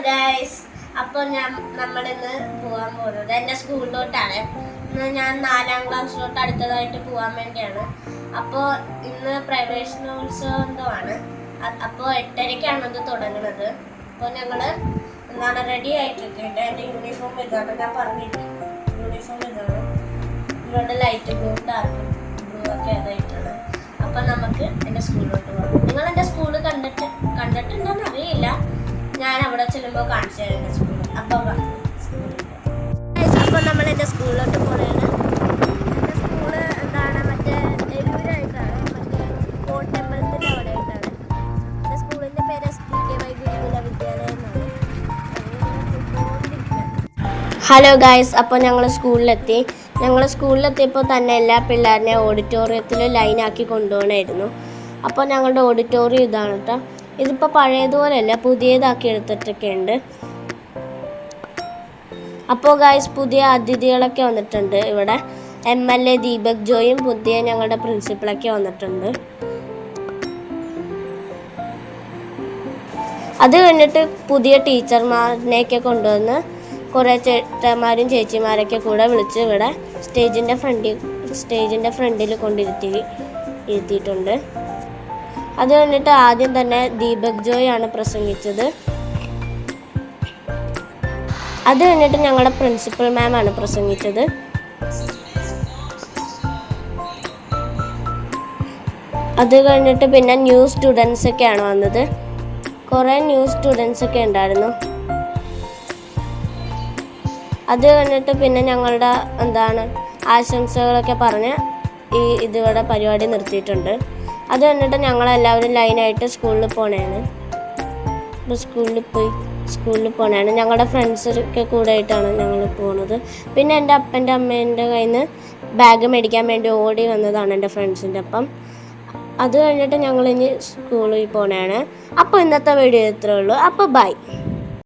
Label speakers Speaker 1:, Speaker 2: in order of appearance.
Speaker 1: Guys, അപ്പോൾ നമ്മളിന്ന് പോകാൻ പോകുന്നത് എൻ്റെ സ്കൂളിലോട്ടാണ്. ഇന്ന് ഞാൻ 4ാം ക്ലാസ്സിലോട്ട് അടുത്തതായിട്ട് പോകാൻ വേണ്ടിയാണ്. അപ്പോൾ ഇന്ന് പ്രവേശനോത്സവമാണ്. അപ്പോൾ 8:30-ക്കാണ് ഇത് തുടങ്ങുന്നത്. അപ്പോൾ ഞങ്ങൾ റെഡി ആയിട്ടിരിക്കുന്നുണ്ട്. എൻ്റെ യൂണിഫോം ഇതാണ്, ഞാൻ പറഞ്ഞിട്ട് യൂണിഫോം ഇതാണ്. ഇവിടെ ലൈറ്റ് ബ്ലൂ, ഡാർക്ക് ബ്ലൂ ഒക്കെ അതായിട്ടാണ്. അപ്പോൾ നമുക്ക് എൻ്റെ സ്കൂളിലോട്ട് പോകാം. നിങ്ങൾ എൻ്റെ സ്കൂൾ കണ്ടിട്ടുണ്ടോയെന്ന് അറിയില്ല. ഞാൻ അവിടെ ചെല്ലുമ്പോൾ കാണിച്ചു തരാം എൻ്റെ സ്കൂൾ. അപ്പോൾ നമ്മൾ എൻ്റെ സ്കൂളിലോട്ട് പോകുന്നതാണ്. എൻ്റെ സ്കൂള് എന്താണ് മറ്റേ എരൂരായിട്ടാണ്, മറ്റേ കോട്ട് ടെമ്പിളത്തിൻ്റെ അവിടെ ആയിട്ടാണ്. എൻ്റെ സ്കൂളിൻ്റെ പേര് SPK വൈദ്യുതികുല വിദ്യാലയം എന്നാണ്. ഹലോ ഗായ്സ്, അപ്പോൾ ഞങ്ങൾ സ്കൂളിലെത്തിയപ്പോൾ തന്നെ എല്ലാ പിള്ളേരിനെ ഓഡിറ്റോറിയത്തിൽ ലൈനാക്കി കൊണ്ടുപോകണമായിരുന്നു. അപ്പോൾ ഞങ്ങളുടെ ഓഡിറ്റോറിയം ഇതാണ് കേട്ടോ. ഇതിപ്പോൾ പഴയതുപോലെയല്ല, പുതിയതാക്കി എടുത്തിട്ടൊക്കെ ഉണ്ട്. അപ്പോൾ ഗായ്സ്, പുതിയ അതിഥികളൊക്കെ വന്നിട്ടുണ്ട്. ഇവിടെ MLA ദീപക് ജോയും പുതിയ ഞങ്ങളുടെ പ്രിൻസിപ്പളൊക്കെ വന്നിട്ടുണ്ട്. അത് കഴിഞ്ഞിട്ട് പുതിയ ടീച്ചർമാരിനെയൊക്കെ കൊണ്ടുവന്ന് കുറേ ചേട്ടന്മാരും ചേച്ചിമാരൊക്കെ കൂടെ വിളിച്ച് ഇവിടെ സ്റ്റേജിൻ്റെ ഫ്രണ്ടിൽ ഇരുത്തിയിട്ടുണ്ട്. അത് കഴിഞ്ഞിട്ട് ആദ്യം തന്നെ ദീപക് ജോയ് ആണ് പ്രസംഗിച്ചത്. അത് കഴിഞ്ഞിട്ട് ഞങ്ങളുടെ പ്രിൻസിപ്പൽ മാം ആണ് പ്രസംഗിച്ചത്. അത് കഴിഞ്ഞിട്ട് പിന്നെ ന്യൂ സ്റ്റുഡൻസ് ഒക്കെയാണ് വന്നത്. കുറേ ന്യൂ സ്റ്റുഡൻസ് ഒക്കെ ഉണ്ടായിരുന്നു. അത് കഴിഞ്ഞിട്ട് പിന്നെ ഞങ്ങളുടെ ആശംസകളൊക്കെ പറഞ്ഞ് ഇതിവിടെ പരിപാടി നിർത്തിയിട്ടുണ്ട്. അത് കഴിഞ്ഞിട്ട് ഞങ്ങളെല്ലാവരും ലൈനായിട്ട് സ്കൂളിൽ പോകണതാണ്. ഞങ്ങളുടെ ഫ്രണ്ട്സൊക്കെ കൂടെ ആയിട്ടാണ് ഞങ്ങൾ പോകുന്നത്. പിന്നെ എൻ്റെ അപ്പൻ്റെ അമ്മേൻ്റെ കയ്യിൽ നിന്ന് ബാഗ് മേടിക്കാൻ വേണ്ടി ഓടി വന്നതാണ് എൻ്റെ ഫ്രണ്ട്സിൻ്റെ ഒപ്പം. അത് കഴിഞ്ഞിട്ട് ഞങ്ങളിനി സ്കൂളിൽ പോകണതാണ്. അപ്പോൾ ഇന്നത്തെ വീഡിയോ ഇത്രയേ ഉള്ളൂ. അപ്പോൾ ബൈ.